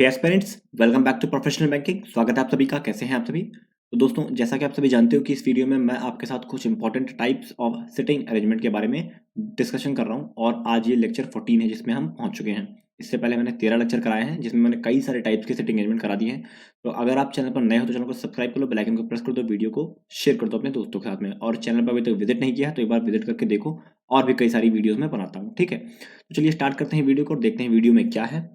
Hey aspirants, welcome back to professional banking. स्वागत है आप सभी का। कैसे हैं आप सभी? तो दोस्तों, जैसा कि आप सभी जानते हो कि इस वीडियो में मैं आपके साथ कुछ important types of sitting arrangement के बारे में डिस्कशन कर रहा हूं और आज ये लेक्चर 14 है जिसमें हम पहुंच चुके हैं। इससे पहले मैंने 13 लेक्चर कराए हैं जिसमें मैंने कई सारे टाइप्स के सिटिंग अरेंजमेंट करा दिए हैं। तो अगर आप चैनल पर नए हो तो चैनल को सब्सक्राइब कर लो, बेल आइकन को प्रेस कर दो, वीडियो को शेयर कर दो अपने दोस्तों के साथ में, और चैनल पर अभी तक विजिट नहीं किया है तो एक बार विजिट करके देखो। और भी कई सारी वीडियोज में बनाता हूँ। ठीक है, तो चलिए स्टार्ट करते हैं वीडियो को और देखते हैं वीडियो में क्या है।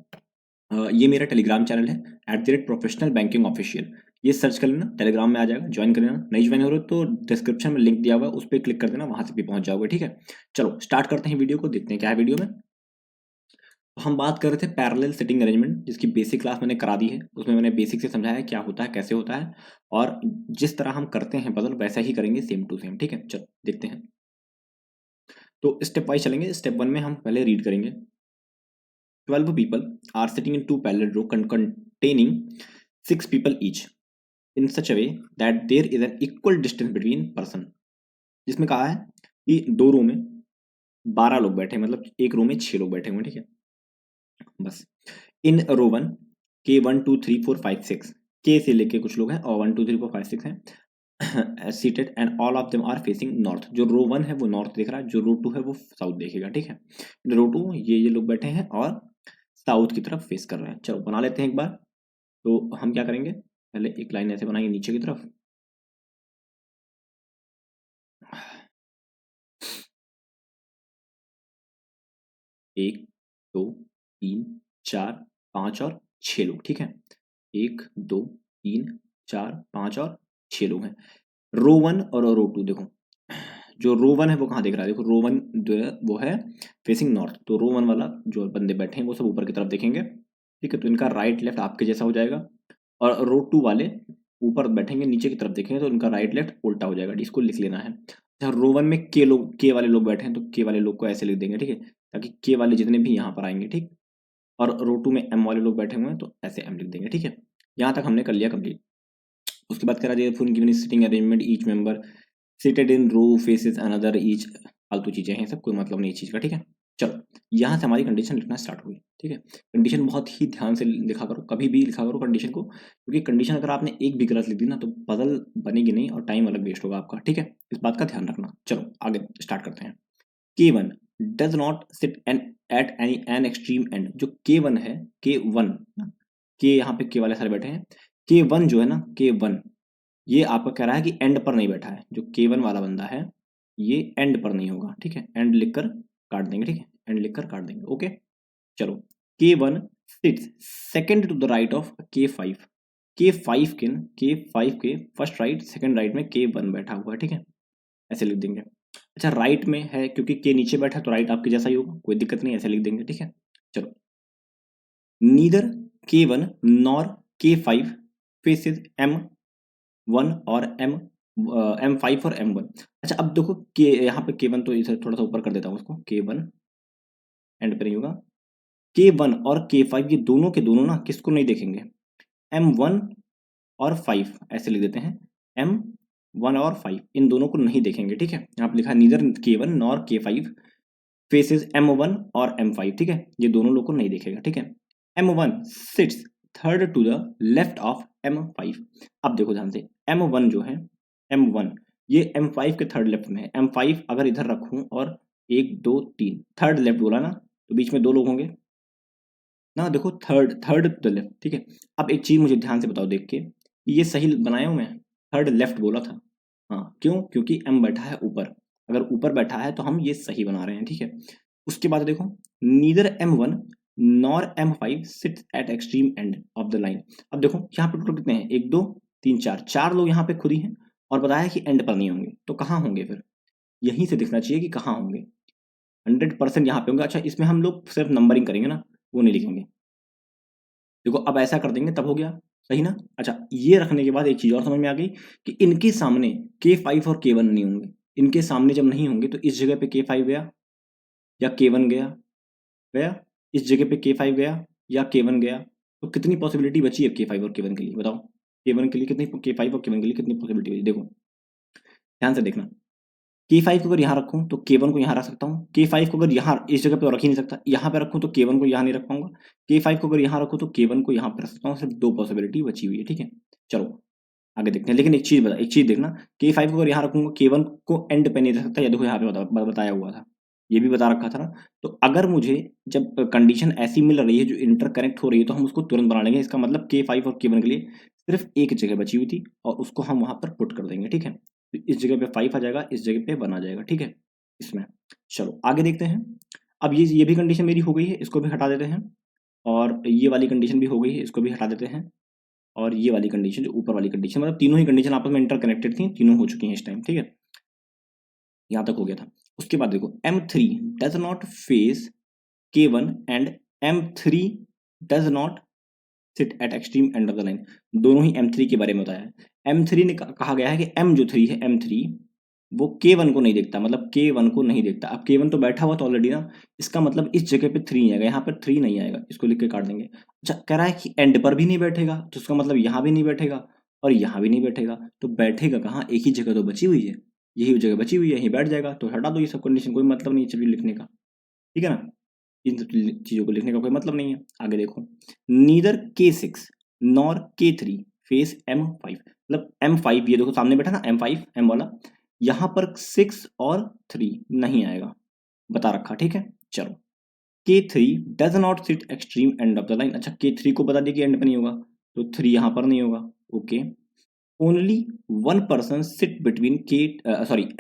ये मेरा टेलीग्राम चैनल है @प्रोफेशनल बैंकिंग ऑफिशियल। ये सर्च कर लेना, टेलीग्राम में आ जाएगा, ज्वाइन कर लेना। नहीं ज्वाइन हो रहे हो तो डिस्क्रिप्शन में लिंक दिया हुआ है, उस पर क्लिक कर देना, वहां से भी पहुंच जाओगे। ठीक है, चलो स्टार्ट करते हैं वीडियो को, देखते हैं क्या है वीडियो में। तो हम बात कर रहे थे पैरेलल सिटिंग अरेंजमेंट, जिसकी बेसिक क्लास मैंने करा दी है। उसमें मैंने बेसिक से समझाया क्या होता है, कैसे होता है, और जिस तरह हम करते हैं बदल वैसा ही करेंगे, सेम टू सेम। ठीक है, चलो देखते हैं। तो स्टेप वाइज चलेंगे। स्टेप 1 में हम पहले रीड करेंगे। 12 people are sitting in two parallel rows containing 6 people each in such a way that there is an equal distance between person। जिसमें कहा है कि दो रो में 12 लोग बैठे हैं, मतलब एक रो में 6 लोग बैठे हुए हैं। ठीक है, बस। इन रो 1 के 1 2 3 4 5 6 के से लेके कुछ लोग हैं और 1 2 3 4 5 6 हैं seated and all of them are facing north. जो रो 1 है वो नॉर्थ देख रहा है, जो रो 2 है वो साउथ देखेगा। ठीक है, रो 2 ये लोग बैठे हैं और साउथ की तरफ फेस कर रहे हैं। चलो बना लेते हैं एक बार। तो हम क्या करेंगे, पहले एक लाइन ऐसे बनाएंगे नीचे की तरफ। एक, दो, तीन, चार, पांच और 6 लोग। ठीक है, एक, दो, तीन, चार, पांच और 6 लोग हैं। रो 1 और रो 2 देखो। जो रो 1 है वो कहाँ दिख रहा है? देखो, रो 1 जो है वो है फेसिंग नॉर्थ, तो रो 1 वाला जो बंदे बैठे हैं वो सब ऊपर की तरफ देखेंगे। ठीक है, तो इनका राइट लेफ्ट आपके जैसा हो जाएगा। और रो 2 वाले ऊपर बैठेंगे, नीचे की तरफ देखेंगे तो उनका राइट लेफ्ट उल्टा हो जाएगा। इसको लिख लेना है। अच्छा, रो 1 में के वाले लोग बैठे हैं तो के वाले लोग को ऐसे लिख देंगे। ठीक है, ताकि के वाले जितने भी यहाँ पर आएंगे। ठीक, और रो 2 में एम वाले लोग बैठे हुए हैं तो ऐसे एम लिख देंगे। ठीक है, यहाँ तक हमने कर लिया कंप्लीट। उसके बाद करा जाए full given sitting arrangement, each member seated in row faces another each. फालतू चीजें हैं, सब कोई मतलब नहीं इस चीज का। ठीक है, चलो यहाँ से हमारी कंडीशन लिखना स्टार्ट हुई। ठीक है, कंडीशन बहुत ही ध्यान से लिखा करो, कभी भी लिखा करो कंडीशन को, क्योंकि कंडीशन अगर आपने एक भी गलत लिख दी ना तो बदल बनेगी नहीं और टाइम अलग वेस्ट होगा आपका। ठीक है, इस बात का ध्यान रखना। चलो आगे स्टार्ट करते हैं। K1 does not sit at any N extreme and. जो K1 है, K1 के यहाँ पे के वाले सारे बैठे हैं। K1 जो है ना, K1 ये आपका कह रहा है कि एंड पर नहीं बैठा है। जो K1 वाला बंदा है ये एंड पर नहीं होगा। ठीक है, एंड लिखकर काट देंगे। ठीक है, एंड लिखकर काट देंगे। ओके, चलो। K1 sits second to the right of K5। K5 के फर्स्ट राइट सेकंड राइट में K1 बैठा हुआ है। ठीक है, ऐसे लिख देंगे। अच्छा, राइट में है क्योंकि के नीचे बैठा तो राइट आपके जैसा ही होगा, कोई दिक्कत नहीं, ऐसे लिख देंगे। ठीक है, चलो। Neither K1 nor K5 faces M1 और M5 और M1। अच्छा, अब देखो के यहाँ पे K1 तो इसे थोड़ा सा ऊपर कर देता हूँ उसको। K1 एंड पे नहीं होगा। K1 और K5 ये दोनों के दोनों ना किसको नहीं देखेंगे? M1 और 5 ऐसे लिख देते हैं। M1 और 5 इन दोनों को नहीं देखेंगे। ठीक है, यहाँ पे लिखा है neither K1 nor K5 faces M1 और M5। ठीक है, ये दोनों लोग को नहीं देखेगा। ठीक है, M1 sits third to the left of M5। अब देखो ध्यान से, M1 जो है, M1 ये M5 के थर्ड लेफ्ट में है। M5 अगर इधर रखूं और 1 2 3 थर्ड लेफ्ट बोला ना तो बीच में दो लोग होंगे ना। देखो, third third to the left. ठीक है, अब एक चीज मुझे ध्यान से बताओ देख के, ये सही बनाया हूं मैं? थर्ड लेफ्ट बोला था। हाँ, क्यों? क्योंकि M बैठा है ऊपर। अगर ऊपर बैठा है तो हम ये सही बना रहे हैं। ठीक है, उसके बाद देखो, neither M1 nor M5 seats eight extreme end of the line. अब देखो यहाँ पे टोटल कितने हैं? 1 2 3 4, 4 लोग यहाँ पे खुद ही हैं और बताया कि एंड पर नहीं होंगे, तो कहाँ होंगे फिर? यहीं से दिखना चाहिए कि कहाँ होंगे। 100% यहाँ पे होंगे। अच्छा, इसमें हम लोग सिर्फ नंबरिंग करेंगे ना, वो नहीं लिखेंगे। देखो, अब ऐसा कर देंगे तब हो गया सही ना। अच्छा, ये रखने के बाद एक चीज और समझ में आ गई कि इनके सामने K5 और K1 नहीं होंगे। इनके सामने जब नहीं होंगे तो इस जगह पे K5 गया या K1 गया, गया इस जगह पे K5 गया या K1 गया। तो कितनी पॉसिबिलिटी बची है K5 और K1 के लिए? बताओ, K1 के लिए कितनी, K5 और K1 के लिए कितनी पॉसिबिलिटी बची? देखो ध्यान से देखना। K5 को अगर यहाँ रखूँ तो K1 को यहाँ रख सकता हूँ। K5 को अगर यहाँ इस जगह पे तो रख ही नहीं सकता, यहाँ पे रखूँ तो K1 को यहाँ नहीं रख पाऊंगा। K5 को अगर यहाँ रखूँ तो K1 को यहाँ पे रख सकता हूँ। सिर्फ 2 पॉसिबिलिटी बची हुई है, ठीक है। चलो आगे देखते हैं, लेकिन एक चीज देखना, K5 को अगर यहाँ रखूंगा K1 को एंड पे नहीं रख सकता। ये देखो यहाँ पे बताया हुआ था, ये भी बता रखा था ना। तो अगर मुझे जब कंडीशन ऐसी मिल रही है जो इंटर कनेक्ट हो रही है तो हम उसको तुरंत बना लेंगे। इसका मतलब K5 और K1 के लिए सिर्फ एक जगह बची हुई थी और उसको हम वहां पर पुट कर देंगे, ठीक है। तो इस जगह पे 5 आ जाएगा, इस जगह पे 1 आ जाएगा, ठीक है इसमें। चलो आगे देखते हैं। अब ये भी कंडीशन मेरी हो गई है, इसको भी हटा देते हैं। और ये वाली कंडीशन भी हो गई है, इसको भी हटा देते हैं। और ये वाली कंडीशन जो ऊपर वाली कंडीशन, मतलब तीनों ही कंडीशन आपस में इंटरकनेक्टेड थी, तीनों हो चुकी हैं इस टाइम, ठीक है। यहाँ तक हो गया था। उसके बाद देखो M3 does not face K1 and M3 does not sit at extreme end of the line. दोनों ही M3 के बारे में बताया है। M3 ने कहा गया है कि M जो 3 है M3 वो K1 को नहीं देखता, मतलब K1 को नहीं देखता। अब K1 तो बैठा हुआ तो ऑलरेडी ना, इसका मतलब इस जगह पे 3 आएगा, यहाँ पर 3 नहीं आएगा, इसको लिख के काट देंगे। अच्छा कह रहा है कि एंड पर भी नहीं बैठेगा, तो इसका मतलब यहाँ भी नहीं बैठेगा और यहाँ भी नहीं बैठेगा, तो बैठेगा कहाँ, एक ही जगह तो बची हुई है, यही जगह बची हुई है, यहीं बैठ जाएगा। तो हटा दो ये सब कंडीशन, कोई मतलब नहीं चलिए लिखने का, ठीक है ना। इन सब चीजों को लिखने का कोई मतलब नहीं है। आगे देखो, neither K6 nor K3 face M5, मतलब M5 ये देखो सामने बैठा ना M5 M वाला, यहाँ पर 6 और 3 नहीं आएगा, बता रखा, ठीक है। चलो K3 does not seat extreme end of the line. अच्छा K3 को बता दिया कि एंड पे नहीं होगा, तो 3 यहाँ पर नहीं होगा, okay. Only one person sit between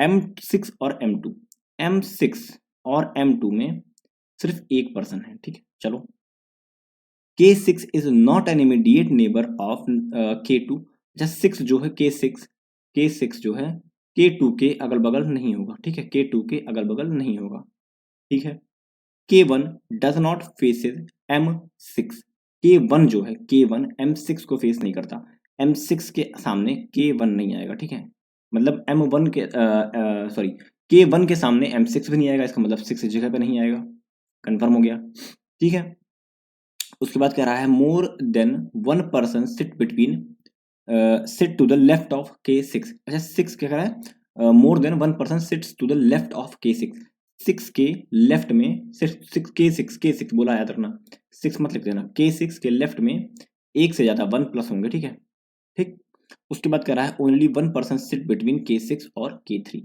M6 और M2। M6 और M2 में सिर्फ एक पर्सन है, ठीक है। चलो K6 is not an immediate neighbour of K2। अच्छा 6 जो है K6 जो है K2 के अगल बगल नहीं होगा, ठीक है, K2 के अगल बगल नहीं होगा, ठीक है। K1 does not faces M6। K1 जो है K1 M6 को फेस नहीं करता, M6 के सामने K1 नहीं आएगा, ठीक है। मतलब M1 के सॉरी K1 के सामने M6 भी नहीं आएगा, इसका मतलब 6 इस जगह पे नहीं आएगा, कंफर्म हो गया, ठीक है। उसके बाद कह रहा है more than one person sit to the left of K6। अच्छा 6 क्या कह रहा है, more than one person sits to the left of K6। 6 के लेफ्ट में सिर्फ 6 बोला याद रखना, 6 मत लिख देना, K6 के लेफ्ट में एक से ज्यादा 1 प्लस होंगे, ठीक है, ठीक। उसके बाद कह रहा है only one person sit between K6 और K3।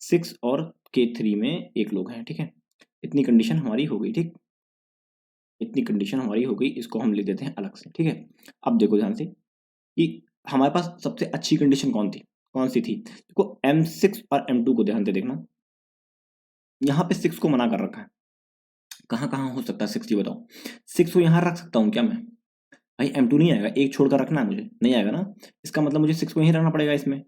6 और K3 में एक लोग हैं, ठीक है। इतनी कंडीशन हमारी हो गई, ठीक, इतनी कंडीशन हमारी हो गई, इसको हम लिख देते हैं अलग से, ठीक है। अब देखो ध्यान से कि हमारे पास सबसे अच्छी कंडीशन कौन सी थी। देखो M6 और M2 को ध्यान से देखना, यहाँ पे 6 को मना कर रखा है, कहाँ कहाँ हो सकता है 6, ये बताओ। 6 को यहाँ रख सकता हूँ क्या मैं, भाई M2 नहीं आएगा, एक छोड़कर रखना है मुझे, नहीं आएगा ना, इसका मतलब मुझे 6 को यहीं रखना पड़ेगा इसमें,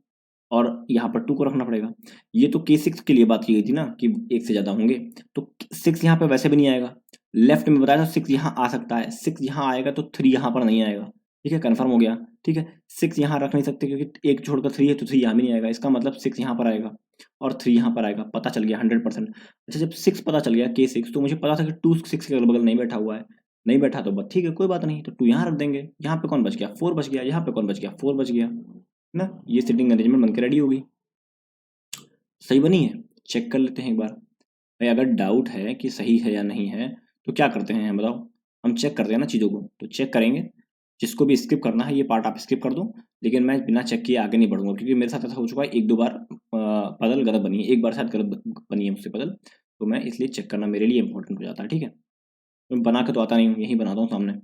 और यहाँ पर 2 को रखना पड़ेगा। ये तो K6 के लिए बात की गई थी ना कि एक से ज्यादा होंगे, तो 6 यहाँ पे वैसे भी नहीं आएगा। लेफ्ट में बताया था 6 यहाँ आ सकता है, 6 यहाँ आएगा तो 3 यहाँ पर नहीं आएगा, ठीक है, कंफर्म हो गया, ठीक है। 6 यहाँ रख नहीं सकते क्योंकि एक छोड़कर 3 है, तो 3 यहाँ भी नहीं आएगा, इसका मतलब 6 यहाँ पर आएगा और 3 यहाँ पर आएगा, पता चल गया 100%। अच्छा जब 6 पता चल गया K6, तो मुझे पता था कि 2 6 के अगल बगल नहीं बैठा हुआ है, नहीं बैठा तो बस ठीक है, कोई बात नहीं, तो 2 यहाँ रख देंगे। यहाँ पे कौन बच गया, 4 बच गया, यहाँ पे कौन बच गया, 4 बच गया ना। ये सिटिंग अरेंजमेंट बनकर रेडी होगी, सही बनी है। चेक कर लेते हैं एक बार भाई, अगर डाउट है कि सही है या नहीं है तो क्या करते हैं बताओ, हम चेक करते हैं ना चीज़ों को, तो चेक करेंगे। जिसको भी स्किप करना है ये पार्ट आप स्किप कर दो, लेकिन मैं बिना चेक किए आगे नहीं बढ़ूंगा, क्योंकि मेरे साथ ऐसा हो चुका है एक दो बार, पजल गलत बनी है, एक बार शायद गलत बनी है मुझसे पजल, तो मैं इसलिए चेक करना मेरे लिए इंपॉर्टेंट हो जाता है, ठीक है। मैं बना के तो आता नहीं हूँ, यही बनाता हूँ सामने।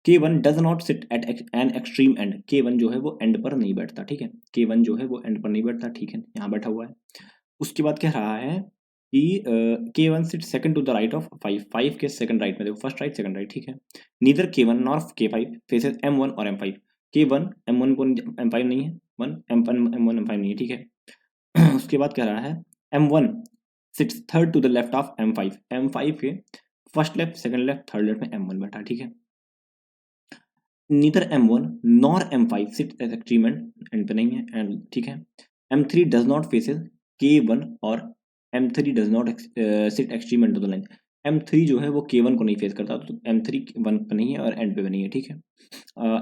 K1 does not sit at an extreme and. K1 जो है वो एंड पर नहीं बैठता, ठीक है, K1 जो है वो एंड पर नहीं बैठता, ठीक है, यहाँ बैठा हुआ है। उसके बाद कह रहा है कि K1 sit second to the right of 5। 5 के सेकंड राइट में, देखो फर्स्ट राइट सेकंड राइट, ठीक है। Neither K1 nor K5 faces M1 और M5। K1 M1 को M5 नहीं है, 1 M1 M1 M5 नहीं है, ठीक है। उसके बाद कह रहा है M1 sits third to the left of M5। M5 के first left second left third left में M1 बैठा, ठीक है। Neither M1 nor M5 sit at extreme end पे नहीं है, एंड ठीक है। M3 does not faces K1 और M3 does not seat extreme end of the line. M3 जो है वो K1 को नहीं फेस करता, तो M3 1 पे नहीं है और एंड पे भी नहीं है, ठीक है,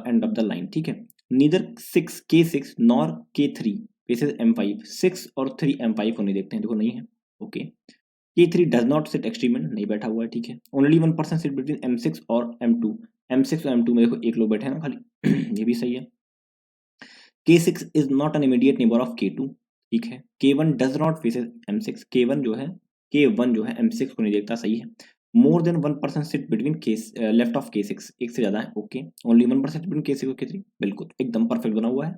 एंड ऑफ द लाइन, ठीक है। Neither K6 nor K3 faces M5, 6 और 3 M5 को नहीं देखते हैं, देखो नहीं है, okay. K3 does not seat extreme and, नहीं बैठा हुआ है, ठीक है। ओनली 1% सिट बिटवीन M6 और M2, M6 और M2 में देखो एक लोग बैठे हैं ना खाली ये भी सही है। K6 is not an immediate neighbour of K2, ठीक है। K1 does not faces M6, K1 जो है M6 को नहीं देखता, सही है। More then 1% sit between left of K6, एक से ज्यादा है, ओके। ओनली 1% बिटवीन K6 और K3, बिल्कुल एकदम परफेक्ट बना हुआ है।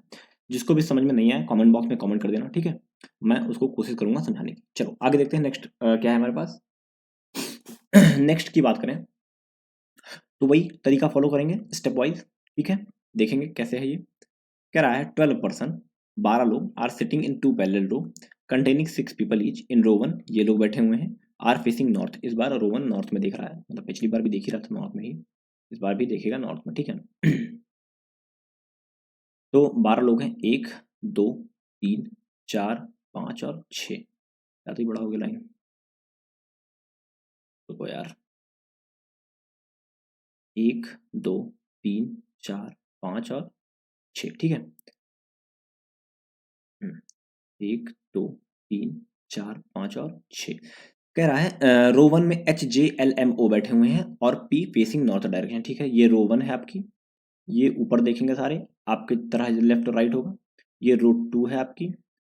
जिसको भी समझ में नहीं आया कमेंट बॉक्स में कमेंट कर देना, ठीक है, मैं उसको कोशिश करूंगा समझाने की। चलो आगे देखते हैं नेक्स्ट क्या है हमारे पास। नेक्स्ट की बात करें तो वही तरीका फॉलो करेंगे स्टेप वाइज, ठीक है। देखेंगे कैसे है ये। कह रहा है 12 पर्सन, 12 लोग are sitting in 2 parallel row containing 6 people each in row 1, ये लोग बैठे हुए हैं, आर फेसिंग नॉर्थ, इस बार रो 1 नॉर्थ में देख रहा है, मतलब पिछली बार भी देख ही रहा था नॉर्थ में ही, इस बार भी देखेगा नॉर्थ में, ठीक है। तो 12 लोग हैं, 1 2 3 4 5 और 6, ज़्यादा ही बड़ा हो गया लाइन, तो यार 1 2 3 4 5 और 6, ठीक है। 1 2 3 4 5 और 6 कह रहा है रो 1 में HJLMO बैठे हुए हैं और P फेसिंग नॉर्थ डायरेक्शन, ठीक है। ये रो 1 है आपकी, ये ऊपर देखेंगे सारे आपकी तरह लेफ्ट और राइट होगा। ये रो 2 है आपकी,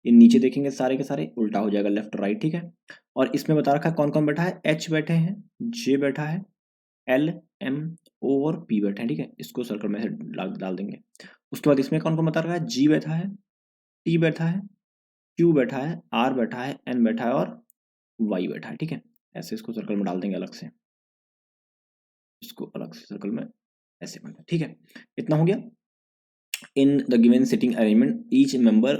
ये नीचे देखेंगे सारे के सारे उल्टा हो जाएगा लेफ्ट और राइट, ठीक है। और इसमें बता रखा है कौन कौन बैठा है, H बैठे हैं, J बैठा है, L M O और P बैठे हैं, ठीक है। इसको सर्कल में से डाल देंगे। उसके बाद इसमें कौन कौन बता रखा है, G बैठा है, T बैठा है, Q बैठा है, R बैठा है, N बैठा है और Y बैठा है, ठीक है। ऐसे इसको सर्कल में डाल देंगे अलग से, इसको अलग से सर्कल में ऐसे बना, ठीक है। इतना हो गया। In the given sitting arrangement each member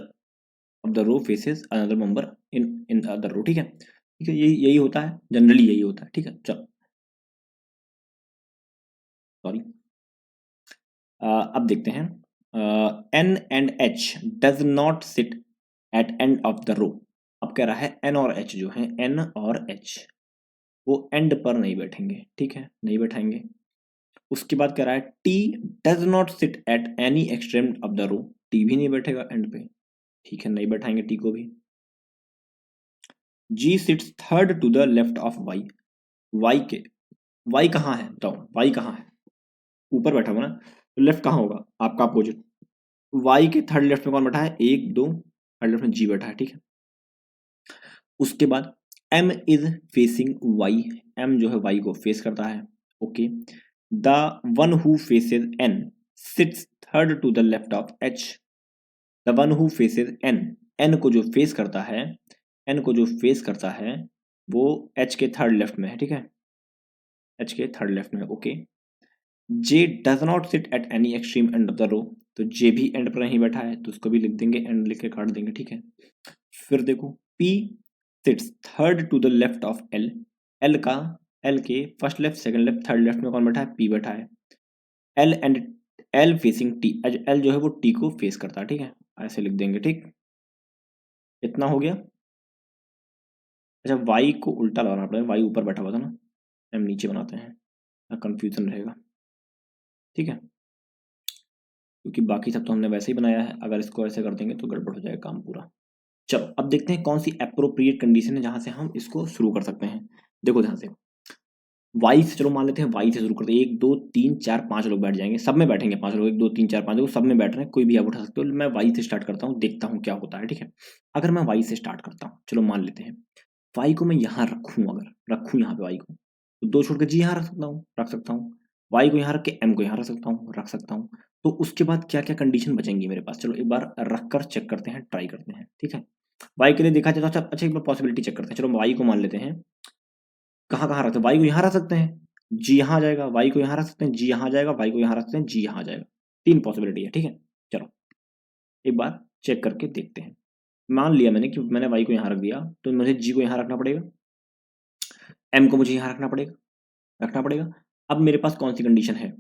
of the row faces another member in other row, ठीक है। ठीक है, यही होता है, जनरली यही होता है, ठीक है। चलो सॉरी, अब देखते हैं N and H does not sit at end of the row. अब कह रहा है N और H जो है, N और H वो एंड पर नहीं बैठेंगे, ठीक है, नहीं बैठाएंगे। उसके बाद कह रहा है T does not sit at any extreme of the row, T भी नहीं बैठेगा एंड पे, ठीक है, नहीं बैठाएंगे T को भी। G sits third to the left of Y, Y कहाँ है बताओ, Y कहाँ है, ऊपर बैठा हुआ ना, तो लेफ्ट कहाँ होगा आपका अपोजिट, Y के थर्ड लेफ्ट में कौन बैठा है, 1 2, थर्ड लेफ्ट में G बैठा है, ठीक है। उसके बाद M is facing Y, M जो है Y को फेस करता है, okay. The one who faces N sits third to the left of H, the one who faces N को जो फेस करता है, N को जो फेस करता है वो H के थर्ड लेफ्ट में है, ठीक है, H के थर्ड लेफ्ट में, okay. J does not sit at any extreme end of the row, तो J भी एंड पर नहीं बैठा है, तो उसको भी लिख देंगे, एंड लिख के काट देंगे, ठीक है। फिर देखो P sits third to the left of L, L के first left second left third left में कौन बैठा है, P बैठा है। L फेसिंग T, L जो है वो T को फेस करता है, ठीक है, ऐसे लिख देंगे, ठीक। इतना हो गया। अच्छा Y को उल्टा लगाना पड़ेगा, Y ऊपर बैठा हुआ था ना, हम नीचे बनाते हैं, कंफ्यूजन रहेगा, ठीक है, क्योंकि बाकी सब तो हमने वैसे ही बनाया है, अगर इसको ऐसे कर देंगे तो गड़बड़ हो जाएगा काम पूरा। चलो अब देखते हैं कौन सी अप्रोप्रिएट कंडीशन है जहां से हम इसको शुरू कर सकते हैं। देखो ध्यान से, वाई से चलो मान लेते हैं, वाई से शुरू करते हैं, 1 2 3 4 5 लोग बैठ जाएंगे, सब में बैठेंगे 5 लोग, 1 2 3 4 5 लोग सब में बैठ रहे हैं, कोई भी आप उठा सकते हो। मैं वाई से स्टार्ट करता हूँ, देखता हूँ क्या होता है, ठीक है। अगर मैं वाई से स्टार्ट करता हूँ, चलो मान लेते हैं वाई को मैं यहाँ रखूँ, अगर रखूँ यहाँ पे वाई को, तो 2 छोड़ के जी यहाँ रख सकता हूँ, वाई को यहाँ रख के एम को यहाँ रख सकता हूँ। तो उसके बाद क्या क्या कंडीशन बचेंगी मेरे पास, चलो एक बार रख कर चेक करते हैं, ट्राई करते हैं, ठीक है। वाई के लिए देखा जाए तो अच्छा एक बार पॉसिबिलिटी चेक करते हैं, चलो वाई को मान लेते हैं, कहाँ कहाँ रखते हैं, वाई को यहाँ रख सकते हैं, जी यहाँ आ जाएगा, वाई को यहाँ रख सकते हैं, जी यहाँ आ जाएगा, वाई को यहाँ रख सकते हैं, जी यहाँ आ जाएगा, 3 पॉसिबिलिटी है, ठीक है। चलो एक बार चेक करके देखते हैं। मान लिया मैंने कि मैंने वाई को यहाँ रख दिया, तो मुझे जी को यहाँ रखना पड़ेगा, एम को मुझे यहाँ रखना पड़ेगा। अब मेरे पास कौन सी कंडीशन है,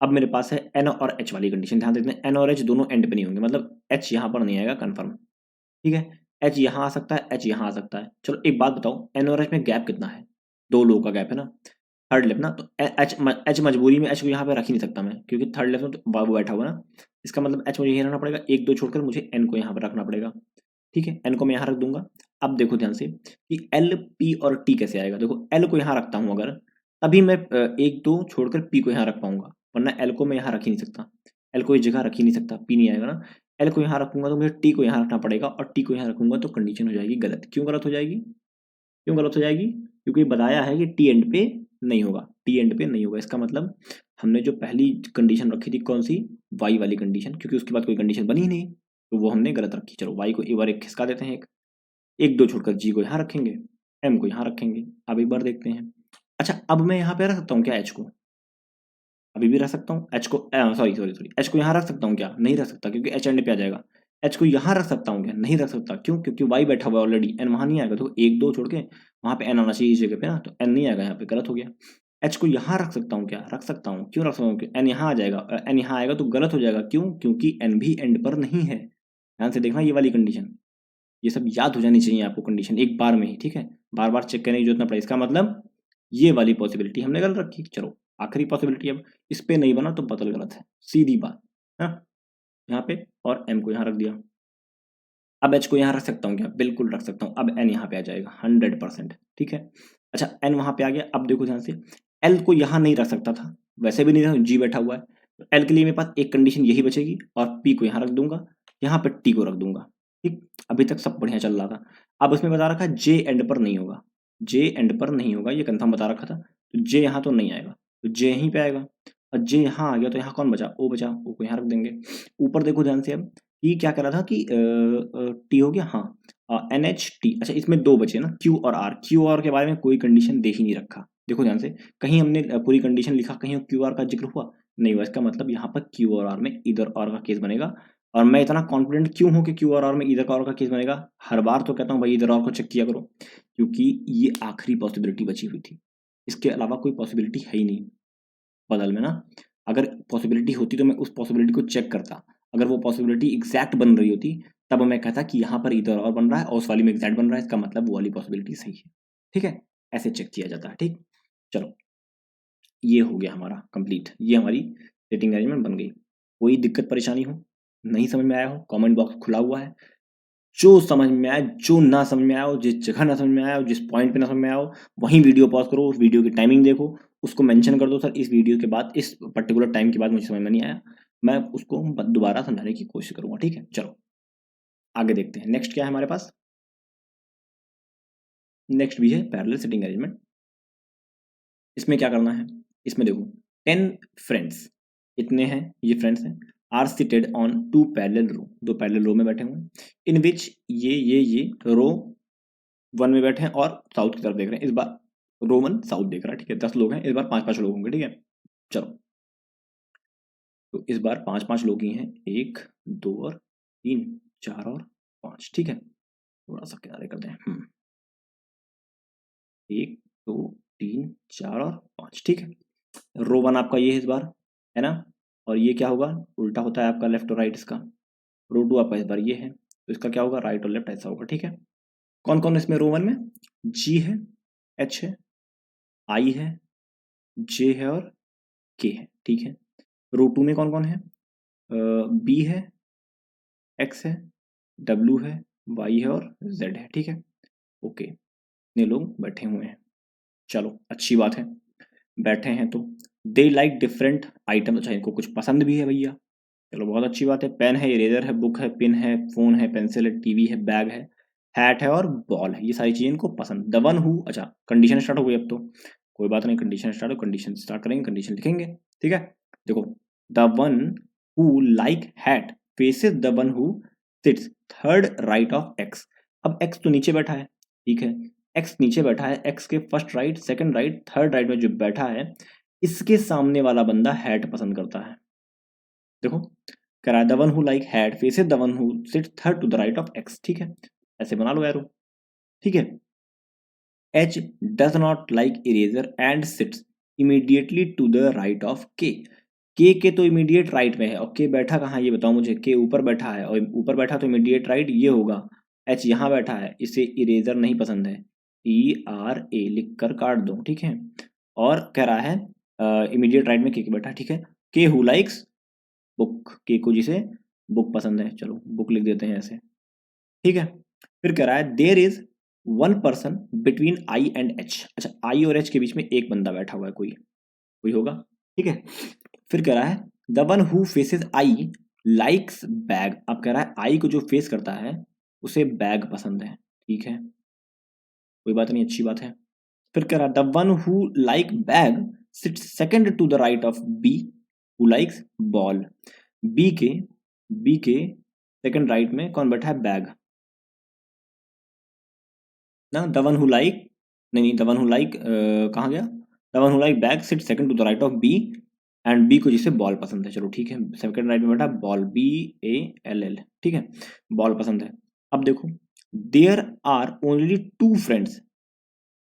अब मेरे पास है एन और एच वाली कंडीशन। ध्यान देते हैं एन और एच दोनों एंड पे नहीं होंगे, मतलब एच यहाँ पर नहीं आएगा कंफर्म, ठीक है। एच यहाँ आ सकता है, एच यहाँ आ सकता है। चलो एक बात बताओ, एन और एच में गैप कितना है, 2 लोगों का गैप है ना, थर्ड लेफ्ट ना, तो एच मजबूरी में एच को यहाँ पे रख ही नहीं सकता मैं, क्योंकि थर्ड लेफ्ट में तो बाबू बैठा हुआ ना, इसका मतलब एच मुझे यहाँ रखना पड़ेगा, 1 2 छोड़कर मुझे एन को यहाँ पर रखना पड़ेगा, ठीक है। एन को मैं यहाँ रख दूंगा। अब देखो ध्यान से कि एल पी और टी कैसे आएगा। देखो एल को यहाँ रखता हूँ अगर, तभी मैं 1 2 छोड़कर पी को यहाँ रख पाऊंगा, वरना एल को मैं यहाँ रख ही नहीं सकता, एल को इस जगह रख ही नहीं सकता, पी नहीं आएगा ना। एल को यहाँ रखूंगा तो मुझे टी को यहाँ रखना पड़ेगा, और टी को यहाँ रखूंगा तो कंडीशन हो जाएगी गलत। क्यों गलत हो जाएगी? क्यों गलत हो जाएगी? क्योंकि बताया है कि टी एंड पे नहीं होगा, टी एंड पे नहीं होगा। इसका मतलब हमने जो पहली कंडीशन रखी थी कौन सी, वाई वाली कंडीशन, क्योंकि उसके बाद कोई कंडीशन बनी ही नहीं, तो वो हमने गलत रखी। चलो वाई को एक बार एक खिसका देते हैं, एक 1 2 छोड़कर जी को यहाँ रखेंगे, एम को यहाँ रखेंगे। अब एक बार देखते हैं। अच्छा अब मैं यहाँ पे रख सकता हूँ क्या एच को? अभी भी रख सकता हूँ एच को, सॉरी सॉरी सॉरी, एच को यहाँ रख सकता हूँ क्या? नहीं रख सकता, क्योंकि एच एंड पे आ जाएगा। एच को यहाँ रख सकता हूँ क्या? नहीं रख सकता। क्यों? क्योंकि वाई बैठा हुआ है ऑलरेडी, एन वहाँ नहीं आएगा, तो 1 2 छोड़ के वहाँ पे एन आना चाहिए इस जगह पे ना, तो एन नहीं आएगा यहाँ पे, गलत हो गया। एच को यहाँ रख सकता हूँ क्या? रख सकता हूँ। क्यों रख सकता हूँ? एन यहाँ आ जाएगा, एन यहाँ आएगा तो गलत हो जाएगा। क्यों? क्योंकि एन भी एंड पर नहीं है। ध्यान से देखना ये वाली कंडीशन, ये सब याद हो जानी चाहिए आपको कंडीशन एक बार में ही, ठीक है। बार बार चेक करने की जरूरत ना पड़े। इसका मतलब ये वाली पॉसिबिलिटी हमने गलत रखी। चलो आखिरी पॉसिबिलिटी, अब इस पे नहीं बना तो बदल गलत है, सीधी बात है ना। यहाँ पे और एम को यहाँ रख दिया। अब एच को यहाँ रख सकता हूँ क्या? बिल्कुल रख सकता हूँ। अब एन यहाँ पे आ जाएगा 100%, ठीक है। अच्छा एन वहाँ पे आ गया। अब देखो ध्यान से, एल को यहाँ नहीं रख सकता था, वैसे भी नहीं रख, जी बैठा हुआ है, तो एल के लिए मेरे पास एक कंडीशन यही बचेगी, और पी को यहाँ रख दूंगा, यहाँ पे टी को रख दूंगा, ठीक। अभी तक सब बढ़िया चल रहा था। अब उसमें बता रखा है जे एंड पर नहीं होगा, जे एंड पर नहीं होगा, ये कंफर्म बता रखा था, तो जे यहाँ तो नहीं आएगा, तो जे यहीं पे आएगा। और जे यहाँ आ गया तो यहाँ कौन बचा? ओ बचा, ओ को यहाँ रख देंगे। ऊपर देखो ध्यान से, अब ये क्या कह रहा था कि टी हो गया, हाँ एन एच टी। अच्छा इसमें दो बचे ना, क्यू और आर। क्यू आर के बारे में कोई कंडीशन दे ही नहीं रखा। देखो ध्यान से, कहीं हमने पूरी कंडीशन लिखा, कहीं क्यू आर का जिक्र हुआ नहीं हुआ। इसका मतलब यहाँ पर क्यू और आर में इधर और का केस बनेगा। और मैं इतना कॉन्फिडेंट क्यों हूँ कि क्यू और आर में इधर का और का केस बनेगा? हर बार तो कहता हूँ भाई इधर और को चेक किया करो, क्योंकि ये आखिरी पॉसिबिलिटी बची हुई थी, इसके अलावा कोई पॉसिबिलिटी है ही नहीं बदल में ना। अगर पॉसिबिलिटी होती तो मैं उस पॉसिबिलिटी को चेक करता, अगर वो पॉसिबिलिटी एग्जैक्ट बन रही होती तब मैं कहता कि यहाँ पर इधर और बन रहा है और उस वाली में एग्जैक्ट बन रहा है, इसका मतलब वो वाली पॉसिबिलिटी सही है, ठीक है। ऐसे चेक किया जाता है, ठीक। चलो ये हो गया हमारा कंप्लीट, ये हमारी सेटिंग अरेंजमेंट बन गई। कोई दिक्कत परेशानी हो, नहीं समझ में आया हो, कमेंट बॉक्स खुला हुआ है। जो समझ में आया, जो ना समझ में आया हो, जिस जगह ना समझ में आया हो, जिस पॉइंट पे ना समझ में आया हो, वहीं वीडियो पॉज करो, उस वीडियो की टाइमिंग देखो, उसको मेंशन कर दो, सर इस वीडियो के बाद, इस पर्टिकुलर टाइम के बाद मुझे समझ में नहीं आया, मैं उसको दोबारा समझाने की कोशिश करूंगा, ठीक है। चलो आगे देखते हैं, नेक्स्ट क्या है हमारे पास। नेक्स्ट भी है पैरेलल सिटिंग अरेंजमेंट। इसमें क्या करना है, इसमें देखो 10 फ्रेंड्स, इतने हैं ये फ्रेंड्स हैं, आर सीटेड ऑन 2 पैरेलल रो, दो पैरेलल रो में बैठे हुए हैं, इन विच ये रो 1 में बैठे हैं और साउथ की तरफ देख रहे हैं। इस बार रो 1 साउथ देख रहा है, ठीक है। 10 लोग हैं, इस बार 5 5 लोग होंगे, ठीक है। चलो तो इस बार 5 5 लोग ही हैं, 1 2 और 3 4 और 5, ठीक है। थोड़ा सा किनारे कर दें, 1 2 3 4 और 5, ठीक है। रो 1 आपका ये है इस बार, है ना। और ये क्या होगा, उल्टा होता है आपका लेफ्ट और राइट इसका। रो 2 आपका इस बार ये है, तो इसका क्या होगा, राइट और लेफ्ट ऐसा होगा, ठीक है। कौन कौन इसमें रो 1 में? जी है, एच है, आई है, जे है और के है, ठीक है। रो 2 में कौन कौन है? बी है, एक्स है, डब्ल्यू है, वाई है और जेड है, ठीक है। ओके, इतने लोग बैठे हुए हैं। चलो अच्छी बात है, बैठे हैं तो दे लाइक डिफरेंट आइटम। अच्छा इनको कुछ पसंद भी है भैया, चलो बहुत अच्छी बात है। पेन है, इरेजर है, बुक है, पिन है, फोन है, पेंसिल है, टीवी है, बैग है, हैट है और बॉल है, ये सारी चीजें इनको पसंद। द वन हु, अच्छा कंडीशन स्टार्ट हो गई अब तो, कोई बात नहीं, कंडीशन स्टार्ट हो, कंडीशन स्टार्ट करेंगे, कंडीशन लिखेंगे, ठीक है। देखो the one who like hat faces the one who sits third right of x. अब एक्स तो नीचे बैठा है, ठीक है, एक्स नीचे बैठा है, एक्स के first right, second right, third right में जो बैठा है, इसके सामने वाला बंदा हैट पसंद करता है। देखो कह रहा है the one who like hat faces the one who sits third to the right of X, ठीक है। ऐसे बना लो एरो, ठीक है। H does not like eraser and sits immediately to the right of K तो इमीडिएट राइट में है, और के बैठा कहाँ ये बताओ मुझे। के ऊपर बैठा है, और ऊपर बैठा तो इमीडिएट राइट ये होगा। एच यहाँ बैठा है, इसे इरेजर नहीं पसंद है, ERA लिख कर काट दो, ठीक है। और कह रहा है इमीडिएट राइट में के बैठा, ठीक है। के हु लाइक्स बुक, के को जिसे बुक पसंद है, चलो बुक लिख देते हैं ऐसे, ठीक है। फिर कह रहा है there is one person between I and H. अच्छा, आई और एच के बीच में एक बंदा बैठा हुआ है, कोई कोई होगा, ठीक है। फिर कह रहा है the one who faces I likes bag. अब कह रहा है आई को जो फेस करता है उसे बैग पसंद है, ठीक है, कोई बात नहीं, अच्छी बात है। फिर कह रहा है the one who like bag sit second to the right of B who likes ball. B के बी के सेकंड राइट में कौन बैठा है, बैग ना, द वन हु लाइक, नहीं द वन हु लाइक कहाँ गया, the one who like bag sit second to the right of B and B को जिसे बॉल पसंद है, चलो ठीक है, सेकंड राइट में बैठा ball, B A L L, ठीक है, बॉल पसंद है। अब देखो there are only two friends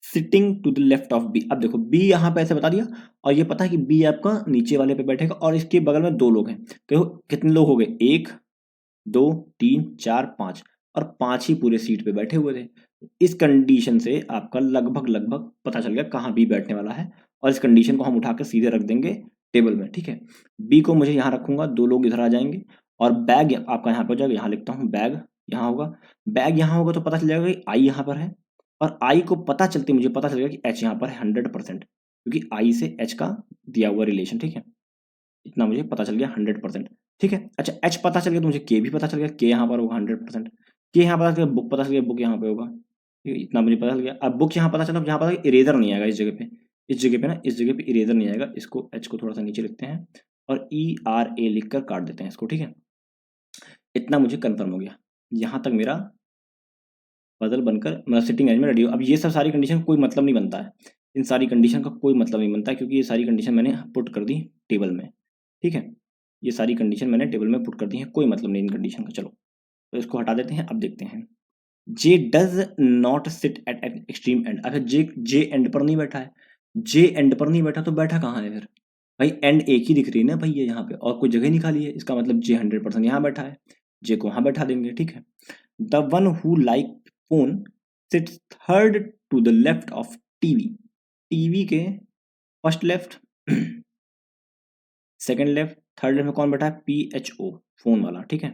sitting to the left of B. अब देखो बी यहाँ पे ऐसे बता दिया और ये पता है कि बी आपका नीचे वाले पे बैठेगा और इसके बगल में दो लोग हैं, तो कितने लोग हो गए, एक दो तीन चार पांच, और पांच ही पूरे सीट पे बैठे हुए थे। इस कंडीशन से आपका लगभग लगभग पता चल गया कहाँ बी बैठने वाला है, और इस कंडीशन को हम उठा के सीधे रख देंगे टेबल में, ठीक है। बी को मुझे यहाँ रखूंगा, दो लोग इधर आ जाएंगे, और बैग आपका यहाँ पे हो जाएगा, यहाँ लिखता हूँ बैग यहाँ होगा, बैग यहाँ होगा तो पता चल जाएगा कि आई यहाँ पर है, और आई को पता चलते मुझे पता चलेगा कि एच यहाँ पर है 100%, क्योंकि आई से एच का दिया हुआ रिलेशन, ठीक है, इतना मुझे पता चल गया 100%, ठीक है। अच्छा एच पता चल गया तो मुझे के भी पता चल गया, के यहाँ पर होगा 100%, के यहाँ पता चल गया, बुक पता चल गया, बुक यहाँ पे होगा, ठीक है, इतना मुझे पता चल गया। अब बुक यहाँ पता चला, यहाँ पता इरेजर नहीं आएगा इस जगह पे, इस जगह पे ना, इस जगह पे इरेजर नहीं आएगा, इसको एच को थोड़ा सा नीचे लिखते हैं और ई आर ए लिख कर काट देते हैं इसको, ठीक है। इतना मुझे कन्फर्म हो गया, यहाँ तक मेरा पजल बनकर मतलब सिटिंग अरेंजमेंट रेडी हो। अब ये सब सारी कंडीशन कोई मतलब नहीं बनता है, इन सारी कंडीशन का कोई मतलब नहीं बनता है, क्योंकि ये सारी कंडीशन मैंने पुट कर दी टेबल में, ठीक है, ये सारी कंडीशन मैंने टेबल में पुट कर दी है, कोई मतलब नहीं इन कंडीशन का। चलो तो इसको हटा देते हैं, अब देखते हैं J does not sit at an extreme end. अच्छा जे जे एंड पर नहीं बैठा है, जे एंड पर नहीं बैठा तो बैठा कहाँ है फिर, भाई एंड एक ही दिख रही है ना भाई, ये यहाँ पे और कोई जगह नहीं खाली है, इसका मतलब जे 100% यहाँ बैठा है, जे को वहाँ बैठा देंगे, ठीक है। The one who like phone sits third to the left of TV. TV के first left, second left, third left में कौन बैठा है, पी एच ओ, फोन वाला, ठीक है,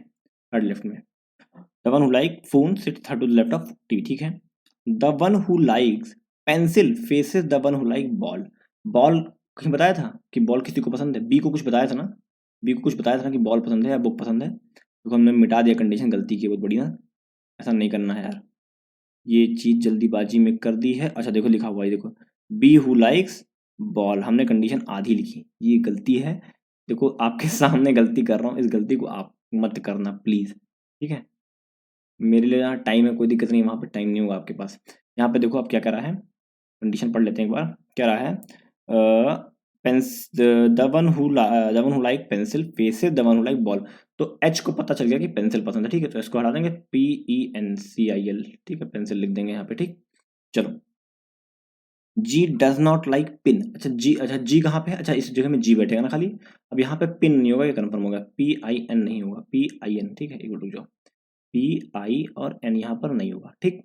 थर्ड लेफ्ट में। The one who like phone sits third to the left of TV, ठीक है। The one who likes pencil faces the one who like ball. Ball कहीं बताया था कि बॉल किसी को पसंद है, बी को कुछ बताया था ना, बी को कुछ बताया था ना कि बॉल पसंद है या बुक पसंद है, तो हमने मिटा दिया, कंडीशन गलती की बहुत बड़ी ना, ऐसा नहीं करना है यार, ये चीज जल्दीबाजी में कर दी है। अच्छा देखो लिखा हुआ है, देखो बी हु लाइक्स बॉल, हमने कंडीशन आधी लिखी, ये गलती है, देखो आपके सामने गलती कर रहा हूँ, इस गलती को आप मत करना प्लीज, ठीक है। मेरे लिए यहाँ टाइम है, कोई दिक्कत नहीं, वहाँ पे टाइम नहीं होगा आपके पास। यहाँ पे देखो आप क्या कह रहा है, कंडीशन पढ़ लेते हैं एक बार, क्या रहा है, pens the one who like pencil faces the one who like ball, तो एच को पता चल गया कि पेंसिल पसंद है, ठीक है, तो इसको हटा देंगे, P E N C I L, ठीक है, पेंसिल लिख देंगे यहाँ पे, ठीक। चलो G does not like pin. अच्छा जी, अच्छा जी कहाँ पे है, अच्छा इस जगह में जी बैठेगा ना खाली, अब यहाँ पे पिन नहीं होगा, ये कंफर्म होगा, पी आई एन नहीं होगा, पी आई एन, ठीक है, एक मिनट रुक जाओ, पी आई और एन यहाँ पर नहीं होगा, ठीक।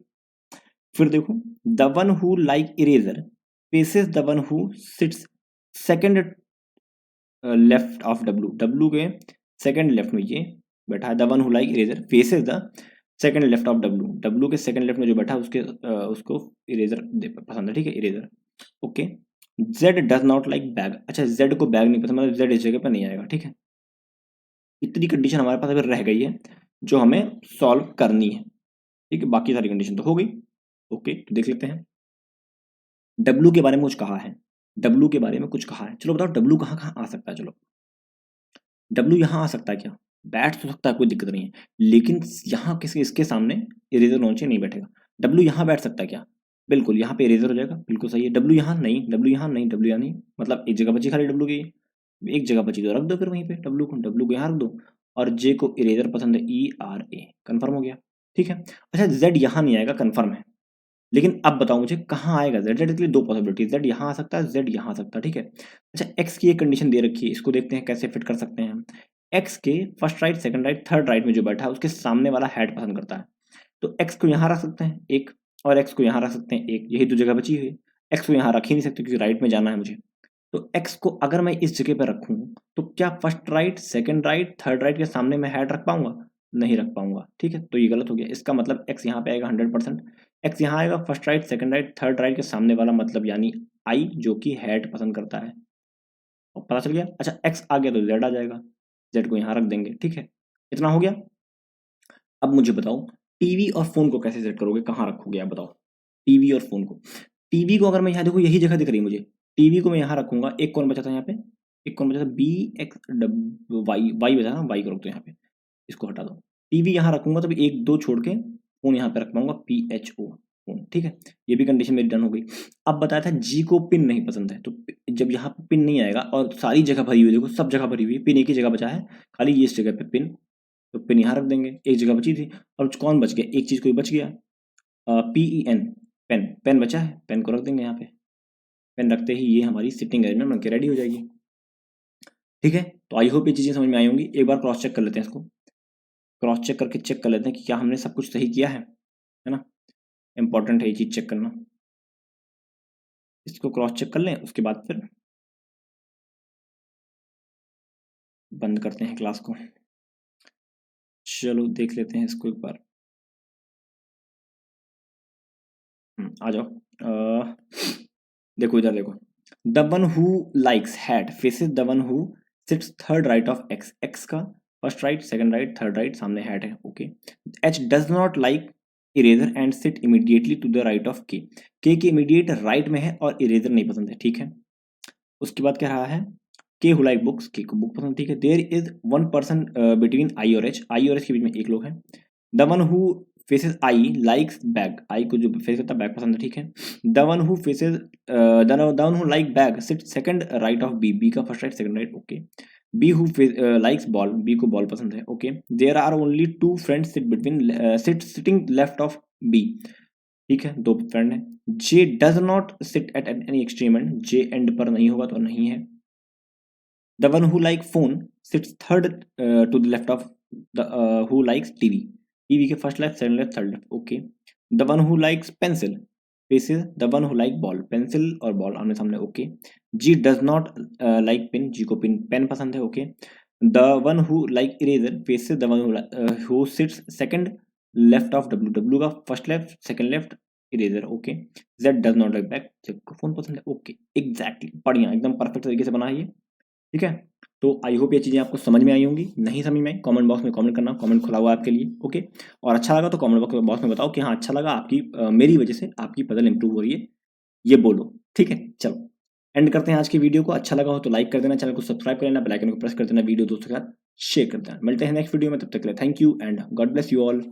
फिर देखो the one who like eraser faces the one who sits second left of W, W के सेकंड लेफ्ट में ये बैठा है, the one who like eraser faces the second left of W, W के सेकंड लेफ्ट में जो बैठा है उसके उसको इरेजर पसंद है, ठीक है, eraser, okay. Z does not like bag. अच्छा जेड को बैग नहीं पसंद, मतलब जेड इस जगह पर नहीं आएगा, ठीक है। इतनी कंडीशन हमारे पास अभी रह गई है जो हमें सॉल्व करनी है, ठीक है, बाकी सारी कंडीशन तो हो गई, ओके। तो देख लेते हैं डब्लू के बारे में कुछ कहा है, डब्लू के बारे में कुछ कहा है, चलो बताओ डब्लू कहाँ कहाँ आ सकता है, चलो डब्लू यहाँ आ सकता है क्या, बैठ तो सकता है, कोई दिक्कत नहीं है, लेकिन यहाँ किसी इसके सामने इरेजर लॉन्च नहीं बैठेगा। डब्लू यहाँ बैठ सकता है क्या, बिल्कुल यहाँ पे इरेजर हो जाएगा, बिल्कुल सही है। डब्लू यहाँ नहीं, डब्लू यहाँ नहीं, डब्लू यहाँ नहीं, मतलब एक जगह बची खाली डब्लू की, एक जगह बची तो रख दो फिर वहीं पे डब्लू को यहाँ रख दो, और जे को इरेजर पसंद है, ई आर ए, कन्फर्म हो गया, ठीक है। अच्छा जेड यहाँ नहीं आएगा, कन्फर्म है, लेकिन अब बताओ मुझे कहाँ आएगा जेड, जेड के लिए दो पॉसिबिलिटी, जेड यहाँ आ सकता है, जेड यहाँ आ सकता है, ठीक है। अच्छा एक्स की एक कंडीशन दे रखी है, इसको देखते हैं कैसे फिट कर सकते हैं हम। एक्स के first right, second right, third right में जो बैठा है उसके सामने वाला हेड पसंद करता है, तो एक्स को यहाँ रख सकते हैं एक, और एक्स को यहाँ रख सकते हैं एक, यही दो जगह बची हुई है, एक्स को यहाँ रख ही नहीं सकते क्योंकि राइट में जाना है मुझे, तो एक्स को अगर मैं इस जगह पे रखूं तो क्या first right, second right, third right के सामने मैं हैट रख पाऊंगा? नहीं रख पाऊंगा, ठीक है, तो ये गलत हो गया। इसका मतलब एक्स यहाँ पे आएगा 100%, एक्स यहाँ आएगा first right, second right, third right के सामने वाला, मतलब यानी आई जो कि हैट पसंद करता है। और पता चल गया। अच्छा एक्स आ गया तो जेड आ जाएगा, जेड को यहाँ रख देंगे, ठीक है, इतना हो गया। अब मुझे बताओ टीवी और फोन को कैसे सेट करोगे, कहाँ रखोगे आप बताओ? टीवी और फोन को, टीवी को अगर मैं यहाँ देखो यही जगह दिख रही है मुझे, टीवी को मैं यहाँ रखूंगा, एक कौन बचा था यहाँ पे, एक कौन बचा था, B X W Y, Y बचा ना, वाई को रख दो यहाँ पे, इसको हटा दो। टीवी यहाँ रखूंगा तो एक दो छोड़ के फोन यहाँ पे रख पाऊंगा, पी एच ओ फोन, ठीक है, ये भी कंडीशन मेरी डन हो गई। अब बताया था जी को पिन नहीं पसंद है, तो जब यहाँ पे पिन नहीं आएगा और सारी जगह भरी हुई, देखो सब जगह भरी हुई है, पिन एक ही जगह बचा है, खाली ये इस जगह पे पिन, तो पिन यहाँ रख देंगे, एक जगह बची थी। और कौन बच गया, एक चीज कोई बच गया, P E N, pen, pen बचा है, पेन को रख देंगे यहाँ पे। पेन रखते ही ये हमारी सिटिंग अरेंजमेंट बनके रेडी हो जाएगी, ठीक है। तो आई होप ये चीजें समझ में आई होंगी। एक बार क्रॉस चेक कर लेते हैं इसको, क्रॉस चेक करके चेक कर लेते हैं कि क्या हमने सब कुछ सही किया है ना, इंपॉर्टेंट है ये चीज चेक करना। इसको क्रॉस चेक कर लें, उसके बाद फिर बंद करते हैं क्लास को। चलो देख लेते हैं इसको एक बार, आ जाओ। देखो इधर देखो, the one who likes hat faces the one who sits third right of X, X का first right, second right, third right, सामने हैट है, okay. H does not like eraser and sit immediately to the right of K immediate right में है और eraser नहीं पसंद है, ठीक है। उसके बाद क्या रहा है, के हु लाइक बुक्स, के को बुक पसंद, ठीक है। There is one person between I और एच, आई और एच के बीच में एक लोग हैं। The one who faces I likes bag, I को जो फेस करता है बैग पसंद है, ठीक है। The one who faces the one who like bag sit second right of B, B का first right second right, okay. B who likes ball, B को बॉल पसंद है, okay. There are only two friends sit between sitting left of B, ठीक है, दो friend है। J does not sit at any extreme end, J end पर नहीं होगा तो नहीं है। The one who like phone sits third to the left of the who likes TV, TV के first left, second left, third left, okay. The one who likes pencil faces the one who like ball, pencil और ball आमने सामने, okay. G does not like pen, G को pen pen पसंद है, okay. The one who like eraser faces the one who sits second left of W, W का first left, second left, eraser, okay. Z does not like back, Z को phone पसंद है, okay. Exactly, बढ़िया, एकदम perfect तरीके से बना है ये, ठीक है। तो आई होप ये चीज़ें आपको समझ में आई होंगी। नहीं समझ में आई कमेंट बॉक्स में कमेंट करना, कमेंट खुला हुआ है आपके लिए, ओके। और अच्छा लगा तो कमेंट बॉक्स में बताओ कि हाँ अच्छा लगा, आपकी मेरी वजह से आपकी पजल इंप्रूव हो रही है, ये बोलो, ठीक है। चलो एंड करते हैं आज की वीडियो को। अच्छा लगा हो तो लाइक कर देना, चैनल को सब्सक्राइब कर लेना, बेल आइकन को प्रेस कर देना, वीडियो दोस्तों के साथ शेयर कर देना। मिलते हैं नेक्स्ट वीडियो में, तब तक के लिए thank you and God bless you all.